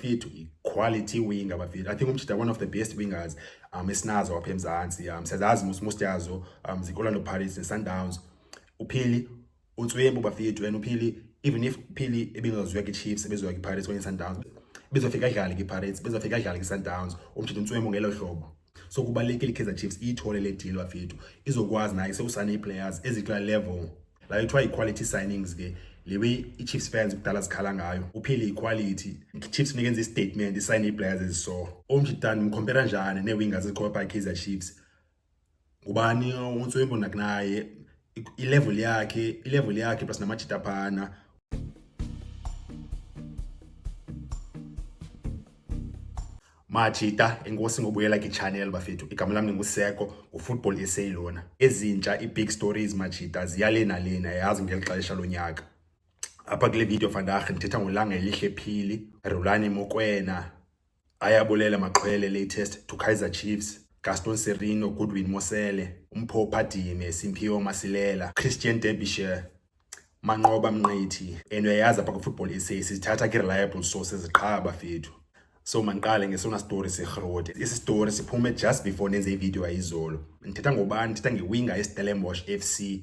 bafethu quality winger bafethu. I think umchita one of the best wingers esinazo apha eMzantsi. Siyazazi most yazo zikOrlando Pirates neSundowns. Uphili uNtswembu bafethu, and uphili even if Phili ebengazoya kwiChiefs ebezoya kwiPirates kwenye Sundowns, bezofika adlale kwiPirates, bezofika adlale kwiSundowns, umchita uNtswembu ngelo hlobo. So kubalekile iKaizer Chiefs ithole le deal bafethu, izokwazi naye seusane players ezikula level la ithiwa equality signings ke. Le way iChiefs fans ukudala zikhala ngayo, uphile equality. iChiefs nikenza istatement isign players eziso. Umjidani mcompare njani neewingers ezikhopha iKaizer Chiefs? Ngubani uNtswembu nakunaye ilevel yakhe plus namachita phana. Machita enkosi ngobuyela kwichannel bafethu. Igama lami nguseko, uFootball Essay lona. Ezintsha ibig stories machita ziyalena lena yazi ngelixesha lonyaka. Apha kule video vandag ndithetha ngoLangelihle Phili, Rhulani Mokoena, Ayabulela Maqwele latest to Kaizer Chiefs, Gaston Serino, Goodwin Mosele, Mpho Phadime, Simphiwe Masilela, Christian Derbyshire, Manqoba Mnqithi. And uyayazi apha ku-Football Essay sithatha ke-reliable sources qha bafethu. So manqale ngesona story seGroot. Isi story siphume just before nenze ivideo ayizolo. Ndithetha ngobani? Ndithetha ngewinga yeStellenbosch FC,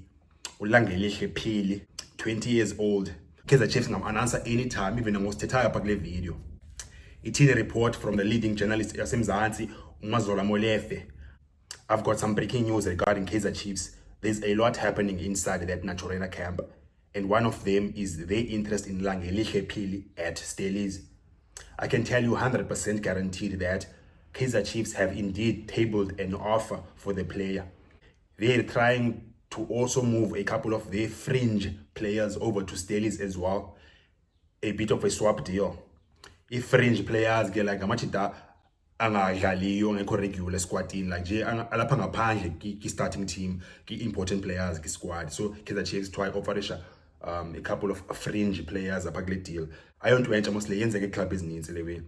uLangelihle Phili, 20 years old. Kaizer Chiefs ngam-announcer anytime, even ngosithethayo apha kule video. Ithini report from the leading journalist yaseMzantsi, uMazola Molefe. I've got some breaking news regarding Kaizer Chiefs. There's a lot happening inside that Naturena camp, and one of them is their interest in Langelihle Phili at Stellies. I can tell you 100% guaranteed that Kaizer Chiefs have indeed tabled an offer for the player. They're trying to also move a couple of their fringe players over to Stellies as well. A bit of a swap deal. If fringe players get like amachita angadlaliyo ngekho regular squadini, like nje alapha ngaphandle ki starting team, ki important players ki squad. So Kaizer Chiefs try offerisha a couple of fringe players apha kule deal. Ayonto mostly yenzeke club ezininzi le way.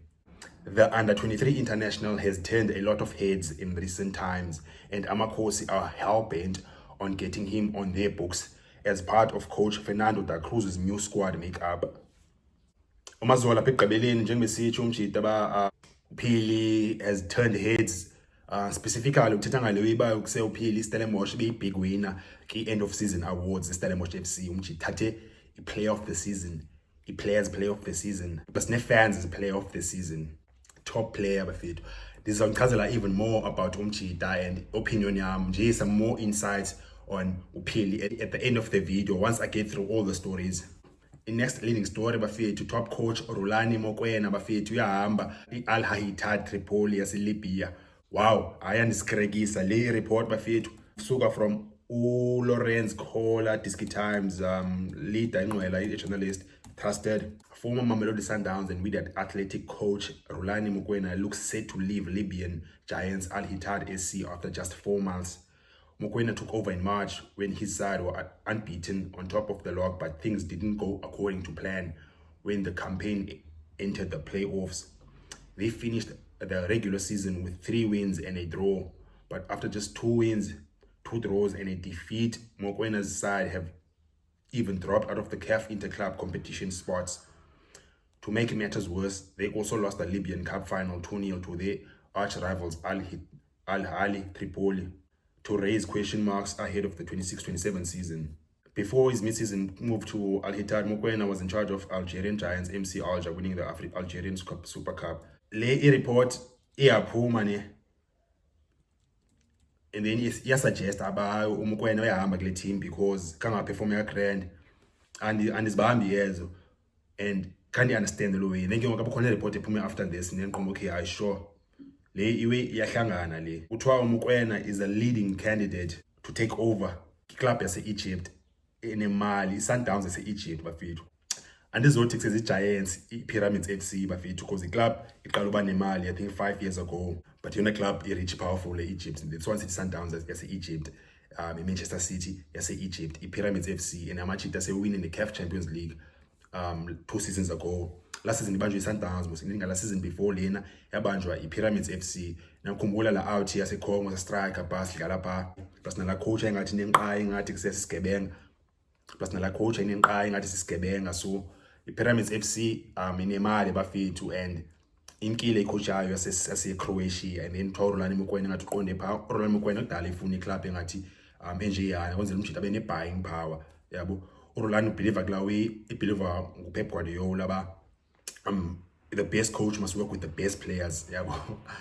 The under-23 international has turned a lot of heads in recent times, and Amakhosi are hell-bent on getting him on their books as part of coach Fernando da Cruz's new squad makeup. Umazola pekugqibeleni njengebesitsho umjita Phili has turned heads, specifically uthetha ngale uyiba ukuse uPhili iStellenbosch big winner ki end of season awards iStellenbosch FC. Umjita thathe i-player of the season, i-players player of the season, plus ne-fans is player of the season, top player bafethu. This is even more about umjita and opinion yam, nje some more insights on uPhili at the end of the video once I get through all the stories. In next leading story bafethu, top coach Rhulani Mokoena bafethu uyahamba iAl Ittihad Tripoli yaseLibya. Wow, ayandisikhrekisa le report bafethu suka from uLawrence Koller, Diski Times, leader inqwela i-journalist trusted. Former Mamelodi Sundowns and Wydad Athletic coach Rhulani Mokoena looks set to leave Libyan giants Al Ittihad SC after just 4 months. Mokoena took over in March when his side were unbeaten on top of the log, but things didn't go according to plan when the campaign entered the playoffs. They finished the regular season with 3 wins and a draw, but after just 2 wins, 2 draws and a defeat, Mokoena's side have even dropped out of the CAF Interclub competition spots. To make matters worse, they also lost the Libyan Cup final 2-0 to their arch rivals Al Ahly Tripoli, to raise question marks ahead of the 26-27 season. Before his mid-season move to Al Ittihad, Mokoena was in charge of Algerian giants MC Alger winning the Algerian Super Cup. Le report iyaphuma ne, and then iyasuggest aba uMokoena uyahamba kule team because kangaperform grand and izibambi yezo, and can't understand lo way. Then ke ngoba khona report ephume after this ngiqomba okay I sure le iwe iyahlangana le. Uthiwa uMokoena is a leading candidate to take over club yase-Egypt enemali, iSundowns yase-Egypt bafethu. Andizothi kusezi-Giants, iPyramids FC bafethu, because the club iqala uba nemali I think 5 years ago, but yona club i-rich powerful e-Egypt. That's why sithi Sundowns yase-Egypt, Manchester City yase-Egypt, iPyramids FC, and amachita sewin in the CAF Champions League 2 seasons ago. Last season ibanjwe iSundowns, musinga last season before lena yabanjwa iPyramids FC. Nakhumbula la out yaseCongo sa-striker bus dlala pha, plus nala coach engathi nenqayi engathi kusesigebenga, plus nala coach enenqayi engathi sisigebenga. So iPyramids FC inemali bafethu, and imkile icoach yayo yase-Croatia, and then kuthiwa uRolani Mokoena ngathi uqonde phaa. uRolani Mokoena kudala efuna iclub engathi enjeyana kwenzela umjita abe ne-buying power, yabo. uRolani ubhiliva kula way, ibhiliva nguPep Guardiola the best coach must work with the best players, yabo.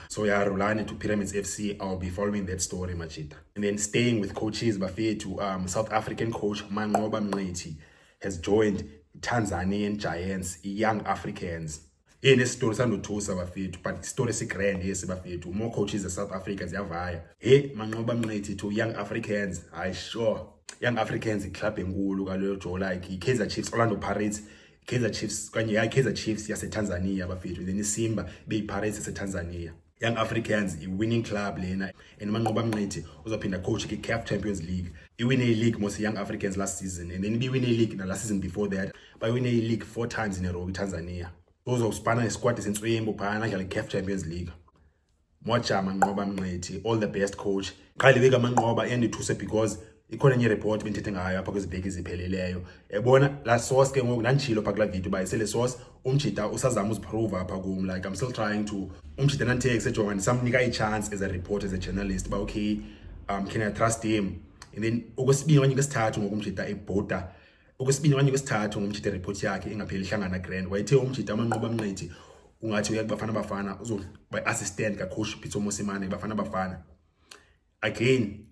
So yeah, Rolani to Pyramids FC, I'll be following that story, machita. And then staying with coaches bafethu, South African coach Manqoba Mngqithi has joined Tanzanian Giants, Young Africans. Story sandothusa bafethu, but story grand yes bafethu. More coaches in South Africa ziyavaya. Manqoba Mngqithi to Young Africans. I sure Young Africans club enkulu kaloyo jo, like Kaizer Chiefs, Orlando Pirates, Kaizer Chiefs kanye Kaizer Chiefs yaseTanzania bafethu, then iSimba beyiPirates yaseTanzania. Young Africans winning club lena, and Manqoba Mngqithi uzophinda coach CAF Champions League. Win a league most Young Africans last season, and then win a league last season before that, but win a league 4 times in a row with Tanzania. Those of Spana squad is in CAF Champions League. Mocha Manqoba Mngqithi, all the best coach. Qale beka Manqoba endithuse because ikhona enye report benthethe ngayo apha kwezibheki ezipheleleyo. Yabona la source ke ngoku nantshilo pha kula video ba isele source umjita usazama uziprove apha kum, like I'm still trying to umjita nanthe kusejonga samnika i-chance as a reporter, as a journalist, but okay, can I trust him? And then okwesibini kanye kwesithathu ngokumjita ebhoda, okwesibini kanye kwesithathu ngomjita report yakhe ingapheli hlangana grand, wayethe umjita Manqoba Mngqithi ungathi uya kubafana bafana uzoba assistant ka coach Pitso Mosimane bafana bafana again.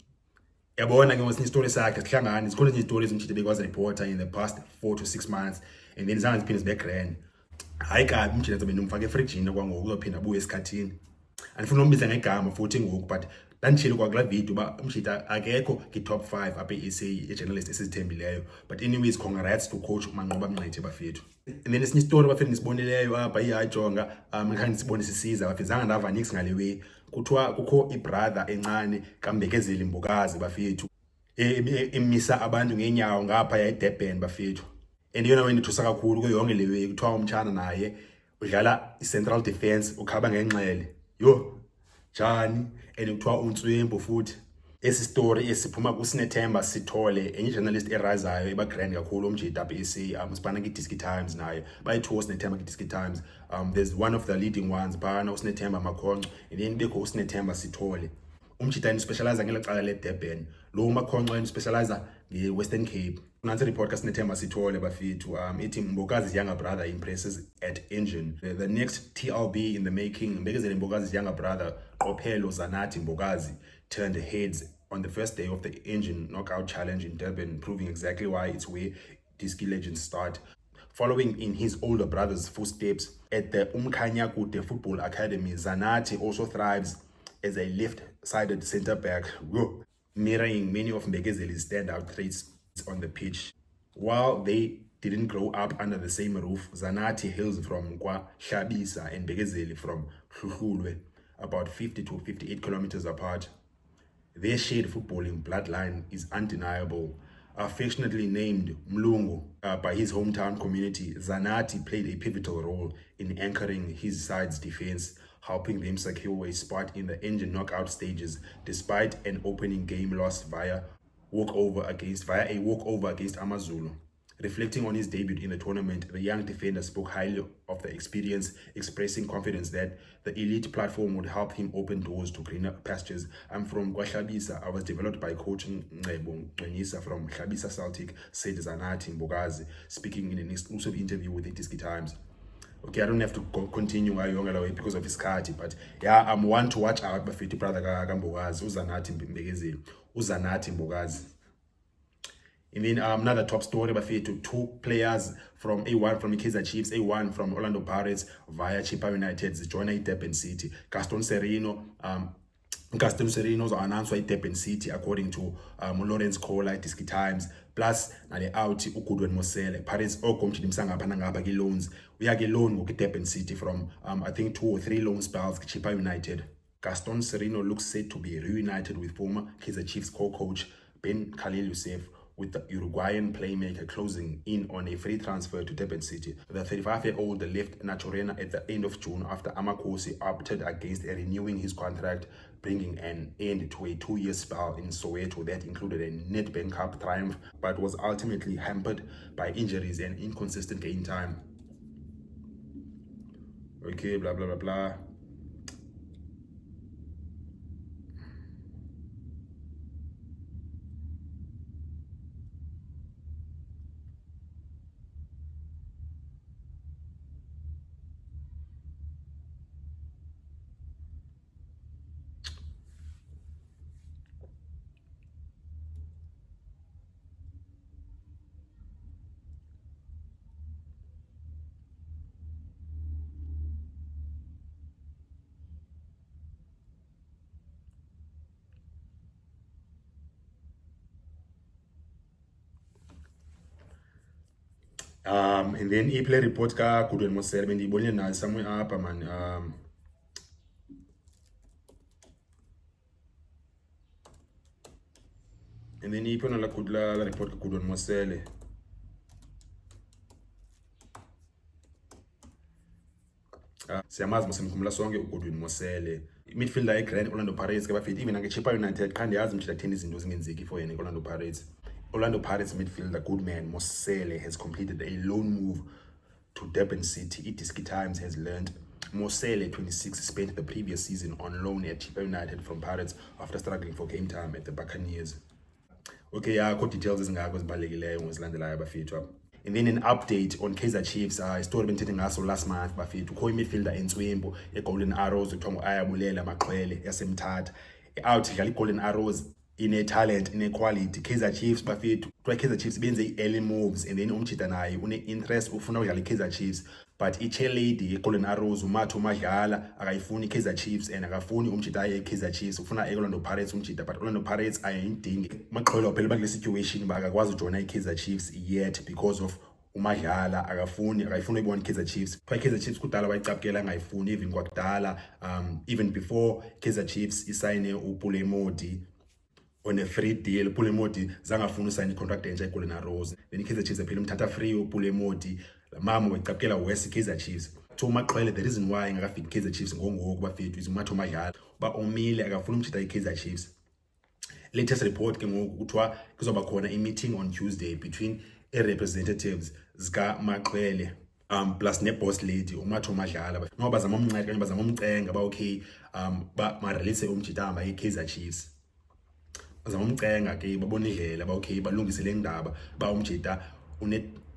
Yabona ke ngesinye story sakhe sihlangana, zikhona nje stories umjita bekwazi reporter in the past 4 to 6 months, and then zange ziphinde zibe grand. Hayi kabi umjita zobe nomfaka efridgini kwangoku uzophinda abuye esikhathini. Andifuna umbiza ngegama futhi ngoku, but nantshilo kwakula video ba umjita akekho ki-top 5 apha e-SA e-journalist esizithembileyo. But anyways, congrats to coach Manqoba Mngqithi bafethu. And then esinye story bafethu nisibonileyo apha iyajonga, ngikhanye sibone sisiza bafethu, zange ndava nix ngale way. Kuthiwa kukho ibrother encane kaMbekezeli Mbokazi bafethu emisa abantu ngenyawo ngapha eDurban bafethu, and yona wena ithusa kakhulu kuyo yonke le way. Kuthiwa umtshana naye udlala i-central defense, ukhaba ngenxele yo njani, and kuthiwa uNtswembu futhi. Esi story esiphuma kuSinethemba Sithole, enye journalist erazayo eba grand kakhulu umjita apha e-SA, sibana ki-Diski Times naye bayithiwa uSinethemba ki-Diski Times. There's one of the leading ones phana uSinethemba Makhonco, and then bekho uSinethemba Sithole. Umjita specializer ngelo cala leDurban, lo Makhonco specializer ngeWestern Cape. Nansi report kaSinethemba Sithole bafethu, ithi Mbokazi's younger brother impresses at Engine. The next TLB in the making, Mbekezeli Mbokazi's younger brother Qophelo Zanathi Mbokazi turned heads on the first day of the Engine Knockout Challenge in Durban, proving exactly why it's where Diski legends start. Following in his older brother's footsteps at the Umkhanyakude Football Academy, Zanathi also thrives as a left-sided centre-back, mirroring many of Mbekezeli's standout traits on the pitch. While they didn't grow up under the same roof, Zanathi hails from KwaHlabisa and Mbekezeli from Hluhluwe, about 50 to 58 kilometers apart. Their shared footballing bloodline is undeniable. Affectionately named Mlungu by his hometown community, Zanathi played a pivotal role in anchoring his side's defense, helping them secure a spot in the Engine knockout stages despite an opening game loss via a walkover against Amazulu. Reflecting on his debut in the tournament, the young defender spoke highly of the experience, expressing confidence that the elite platform would help him open doors to greener pastures. I'm from KwaHlabisa. I was developed by coach Ngcebo Ngqenyisa from Hlabisa Celtic, said Zanathi Mbokazi, speaking in an exclusive interview with the Diski Times. Okay, I don't have to continue way because of his card, but yeah, I'm one to watch out. My favorite brother Mbokazi, Zanathi Mbekezeli, Zanathi Mbokazi. And then another top story bafethu, 2 players from A1 from the Kaizer Chiefs, A1 from Orlando Pirates via Chippa United join Durban City. Gaston Sereno was announced by Durban City according to Lawrence Kohler at Diski Times. Plus nale out uGoodwin Mosele. Pirates okomjida imsangapha ngapha ke loans. Uyake loan ngoku Durban City from I think 2 or 3 loan spells Chippa United. Gaston Sereno looks set to be reunited with former Kaizer Chiefs co-coach Ben Khalil Youssef, with the Uruguayan playmaker closing in on a free transfer to Durban City. The 35-year-old left Naturena at the end of June after Amakosi opted against renewing his contract, bringing an end to a 2-year spell in Soweto that included a Nedbank Cup triumph, but was ultimately hampered by injuries and inconsistent game time. Okay, blah blah blah blah. And then i-play report ka-Goodwin Mosele bendiyibonile nayo somewhere apha man. And then iphi yona la report ka-Goodwin Mosele. Siyamazi masimkhumbula sonke uGoodwin Mosele, midfielder eGrand Orlando Pirates ke bafethu, even nange-Chippa United qha ndiyazi mhlawumbe atheni izinto zingenzeki for yena Orlando Pirates. Orlando Pirates midfielder Goodman Mosele has completed a loan move to Durban City. iDiski Times has learned Mosele, 26, spent the previous season on loan at Chippa United from Pirates after struggling for game time at the Buccaneers. Okay, yeah, akho details ezingako ezibalulekileyo ngozilandelayo bafethu apha. And then an update on Kaizer Chiefs. Story bendithethe ngaso last month bafethu. Ukho imidfielder entswembu eGolden Arrows kuthiwa ngu-Ayabulela Maqwele yaseMthatha. Out dlala iGolden Arrows ine-talent, ine-quality. Kaizer Chiefs bafethu, kuthiwa Kaizer Chiefs benze i-early moves, and then umtshita naye une-interest ufuna udlala iKaizer Chiefs, but i-chairlady yeGolden Arrows uMatho Madlala akayifuni iKaizer Chiefs and akafuni umtshita aye eKaizer Chiefs, ufuna e-Orlando Pirates umtshita, but Orlando Pirates ayayidingi. Maqwele phela bakule situation bakakwazi ujoina iKaizer Chiefs yet because of uMadlala akayifuni uyibona iKaizer Chiefs. Kuthiwa iKaizer Chiefs kudala bayicapukela angayifuni even kwakudala, even before Kaizer Chiefs isayine uPule Modi on a free deal. Pule Modi zangafuna usayina i-contract entsha eGolden Arrows, then iKaizer Chiefs aphela umthatha free uPule Modi. La mama wayicapukela west iKaizer Chiefs. So Maqwele, the reason why ingakafiki iKaizer Chiefs ngongoku bafethu is uMatho Madlala ba omile akafuna umtshita iKaizer Chiefs. Latest report ke ngoku kuthiwa kuzoba khona i-meeting on Tuesday between i-representatives zika Maqwele plus ne-boss lady uMatho Madlala, ngoba bazama umnceda kanye bazama umcenga ba okay ma-release umtshita ahamba iKaizer Chiefs. Bazama umcenga ke babona indlela ba okay balungise le ndaba ba umtshita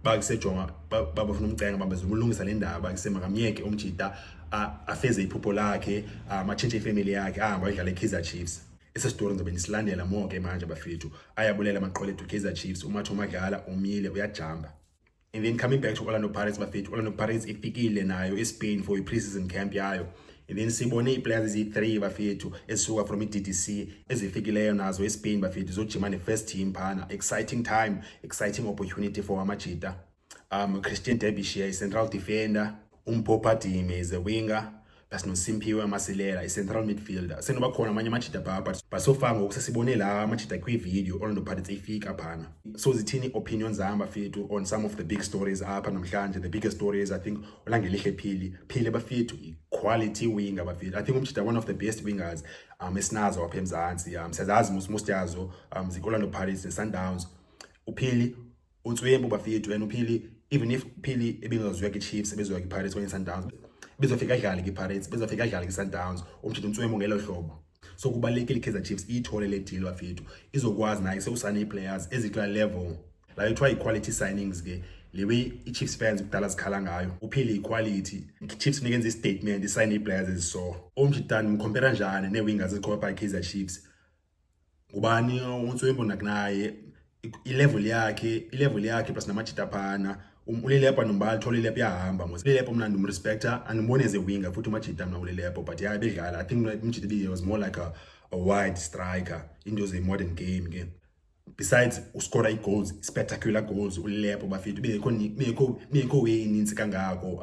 bakusejonga babafuna umcenga babezulungisa le ndaba kusemakamyeke umtshita afeze iphupho lakhe, atshintshe ifamily yakhe ahamba ayodlala iKaizer Chiefs. Ese story ngizobe ndisilandela more ke manje bafethu. Ayabulela Maqwele to Kaizer Chiefs, uMatho Madlala umile uyajamba. And then coming back to Orlando Pirates bafethu, Orlando Pirates ifikile nayo eSpain for i-pre-season camp yayo. And then sibone i-players eziyi-3 bafethu ezisuka from i-DDC ezifikileyo nazo eSpain bafethu zojima ne-first team phana. Exciting time, exciting opportunity for amajita. Christian Derbyshire i-central defender, uMpopa Dime is a winger, plus noSimphiwe Masilela i-central midfielder. Senoba khona amanye amajita pha, but so far ngoku sesibone la amajita kwi-video Orlando Pirates ifika phana. So zithini opinions zami bafethu on some of the big stories apha namhlanje? The biggest stories I think uLangelihle Phili bafethu quality winger bafethu. I think umjita one of the best wingers esinazo apha eMzantsi. Siyazazi most yazo zikOrlando Pirates neSundowns. uPhili uNtswembu bafethu, and uPhili even if Phili ebengazoya kwi-Chiefs ebezoya kwi-Pirates kwenye Sundowns bezofika adlale kwi-Pirates, bezofika adlale kwi-Sundowns, umjita uNtswembu ngelo hlobo. So kubalekile iKaizer Chiefs iyithole le deal bafethu, izokwazi naye sekusane i-players ezikula level la kuthiwa i-quality signings ke le way i-Chiefs fans kudala zikhala ngayo. uPhili i-quality, i-Chiefs nikenza i-statement isayine i-players eziso. Umjita ngimcompare njani ne-wingers ezikhona iKaizer Chiefs? Ngubani uNtswembu nakunaye i-level yakhe plus namajita phana. uLilepo nombala thola iLepo yahamba mos. uLilepo mna ndimrespecta andibone as a winger futhi umajita mna uLilepo, but yeah bedlala I think umjita was more like a wide striker into ze modern game ke. Besides uscora i-goals, spectacular goals uLilepo bafethu bengekho way eninzi kangako,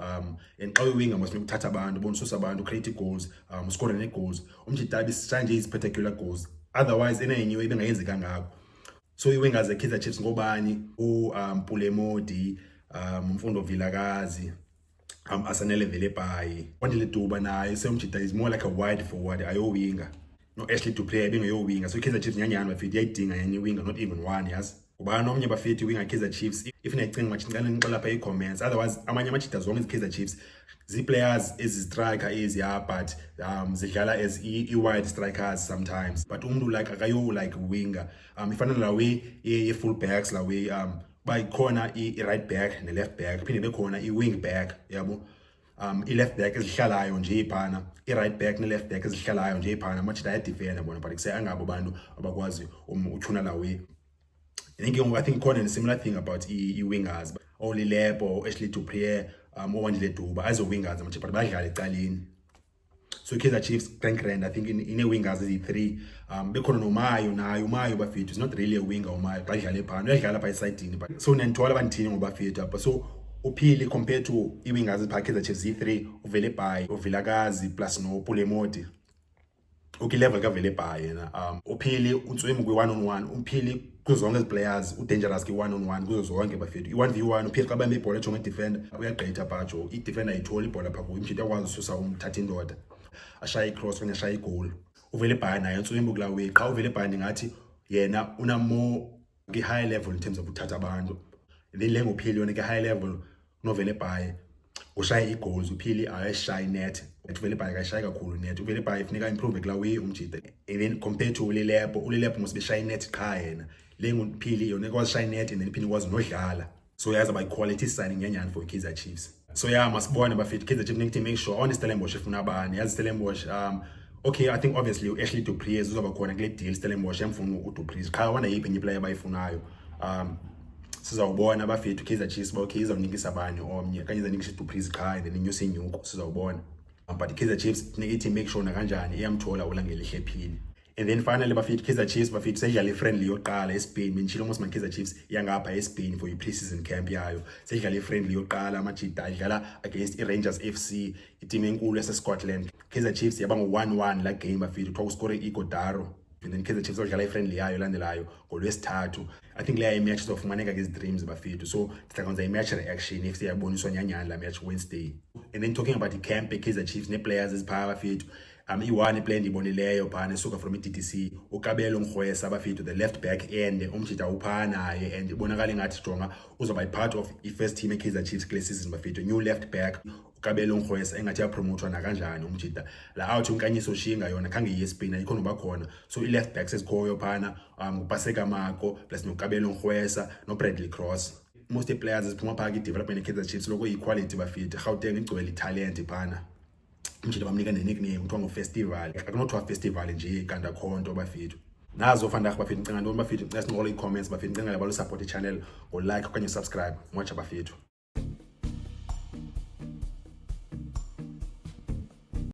and xa uyiwinga mos ukuthatha abantu bonisusa abantu, create goals, uscore ne-goals. umjita bisanje i-spectacular goals, otherwise enenye ibengayenzi kangako. So i-wingers zeKaizer Chiefs ngobani? Pule Modi, Mfundo Vilakazi, Asanele Velepai, Wandile Duba naye seumjita is more like a wide forward ayowinga. No Ashley to play being a winger. So iKaizer Chiefs nyanyana bafethu iyayidinga yenye winger, not even one, yes. Ubani omnye bafethu winga Kaizer Chiefs if niyacinga machinqana nixela lapha comments, otherwise amanye amajita zonke Kaizer Chiefs players ezi striker eziya but zidlala as wide strikers sometimes, but umuntu like akayo like winger ifana la way ye full backs la way bayikhona I right back ne left back, phinde bekhona I wing back yabo. I left back ezihlalayo nje phana, I right back ne left back ezihlalayo nje phana, amajita ayadefenda bona but kusaya angabo abantu abakwazi uthuna la way. I think khona a similar thing about wingers, Oli Lebo, Ashley Dupree, Owandile Duba as a wingers but badlala ecaleni. So Kaizer Chiefs grand I think in a wingers is 3 bekhona noMayo nayo uMayo bafethu is not really a winger uMayo badlala ephana uyadlala pha side but so nentwala abanthini ngoba bafethu apha. So uphili compared to wingers pha Kaizer Chiefs 3 uvele by uVilakazi plus no Pulemodi. Okay, level ka vele ba yena uphili utswemi kwi 1-on-1 uphili kuzo zonke players udangerous ki 1-on-1 kuzo zonke bafethu i1v1 uphili xa bambe ibhola ejonga defender uyagqitha phajo idefender ayithola ibhola pha kuyo imjita akwazi ususa umthatha indoda ashaya icross okanye ashaya igoal. Uvele ba naye utswemi kula way xa uvele ba ngathi yena una more ki high level in terms of uthatha abantu, then lengo uphili yona ki high level novele ba ushaya igoals uphili ayashaya net uvele ba akashaya kakhulu net uvele ba ifunika improve kula way umjita. And then compared to uLilepo must be shine net qha yena lengo uphili yona kwazi shine net and then iphini kwazi nodlala, so yaza by quality signing nyanyani for Kaizer Chiefs. So yeah, masibona bafethu Kaizer Chiefs need to make sure on Stellenbosch ifuna abani yazi Stellenbosch okay I think obviously Ashley Dupree uzoba khona kule deal Stellenbosch yamfuna uDupree qha wona yiphi enye player bayifunayo sizawubona bafethu Kaizer Chiefs ba okay izawunikisa abani omnye kanye izanikisa Dupree qha and then inyuse inyuko sizawubona. But Kaizer Chiefs need to make sure na kanjani iyamthola ulangelihle phini. And then finally bafethu Kaizer Chiefs bafethu seyidlala friendly yoqala eSpain menchilo mos Kaizer Chiefs yangapha eSpain for i-preseason camp yayo seyidlala friendly yoqala amajita idlala against iRangers FC iteam enkulu yaseScotland. Kaizer Chiefs yaba ngo-1-1 la game bafethu kwa uscore iGodaro, and then Kaizer Chiefs odlala friendly yayo landelayo ngolwesithathu. I think leya imatch zofumaneka ke dreams bafethu, so sizakwenza imatch reaction if siyaboniswa nyanyani la match Wednesday. And then talking about the camp Kaizer Chiefs ne players ezipha bafethu i-one play endibonileyo phana esuka from i-DTC uKabelo Mrwesa bafethu the left back end umjita uphana naye and ibonakala ngathi jonga uzoba part of i-first team eKaizer Chiefs kule season bafethu new left back uKabelo Mrwesa engathi yapromotewa na kanjani umjita la out unkanyiso shinga yona khange yespina ikhona uba khona. So i-left backs ezikhoyo phana uPaseka Mako plus noKabelo Mrwesa no Bradley Cross, most players eziphuma phaka i-development eKaizer Chiefs loko i-quality bafethu Gauteng igcwele i-talent phana umjita bamnika ne-nickname kuthiwa ngo-festival akunothiwa festival nje kanda khonto bafethu. Nazo vandaag bafethu ngicela ntoni bafethu ngicela sinqole i-comments bafethu ngicela ngala support i-channel ngo like okanye subscribe mwacha bafethu.